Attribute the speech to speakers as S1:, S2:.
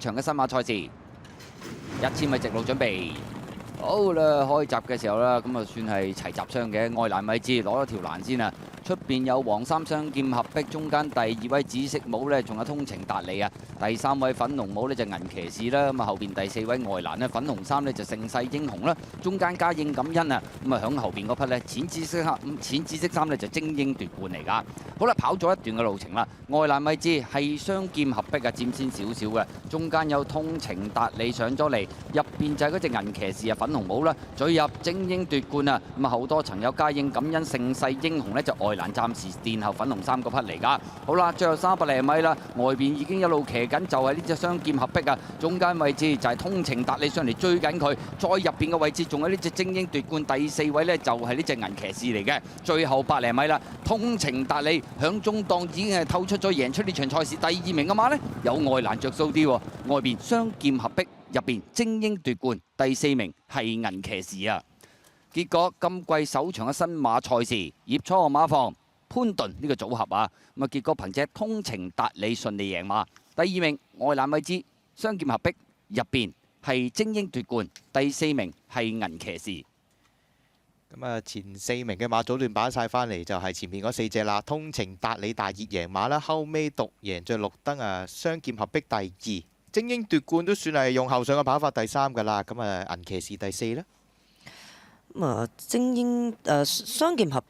S1: 場嘅新馬賽事，1000米直路準備。好啦，開閘嘅時候啦，咁啊算係齊集雙嘅。愛蘭米茲攞咗條欄先啊，出邊有黃衫雙劍合璧，中間第2位紫色帽呢，仲有通情達理啊，第3位粉紅帽呢，就銀騎士啦，咁啊後邊第4位愛蘭呢，粉紅衫呢，就盛世英雄啦，中間加應感恩啊，咁啊響後邊嗰匹呢，淺紫色衫呢，就精英奪冠嚟㗎。好啦，跑咗一段嘅路程啦，愛蘭米茲係雙劍合璧啊，佔先少少嘅，中間有通情達理上咗嚟，入邊就係嗰隻銀騎士啊，粉紅帽啦，最入精英奪冠啊，咁啊後多層有加應感恩盛世英雄呢，就愛蘭暫時殿後粉紅衫嗰匹嚟㗎。好啦，最後300零米啦，外邊已經一路騎緊，就係呢隻雙劍合璧啊，中間位置就係通情達理上嚟追緊佢，再入邊嘅位置仲有呢隻精英奪冠第4位呢，就係呢隻銀騎士嚟嘅。最後100零米啦，通情達理響中檔已經係透出咗贏出呢場賽事第2名嘅馬呢，有愛蘭着數啲喎，外邊雙劍合璧，入邊精英奪冠第4名係銀騎士啊。結果今季首場嘅新馬賽事，葉楚河馬房潘頓呢個組合啊，咁啊結果憑借通情達理順利贏馬，第2名愛蘭米茲雙劍合璧，入邊係精英奪冠第4名係銀騎士。
S2: 咁啊，前4名嘅馬早段擺晒翻嚟，就係前面嗰4隻啦。通情達理大熱贏馬啦，後尾獨贏着綠燈啊，雙劍合璧第2，精英奪冠都算係用後上嘅跑法第3㗎啦。咁啊，銀騎士第4啦。
S3: 精英雙劍合璧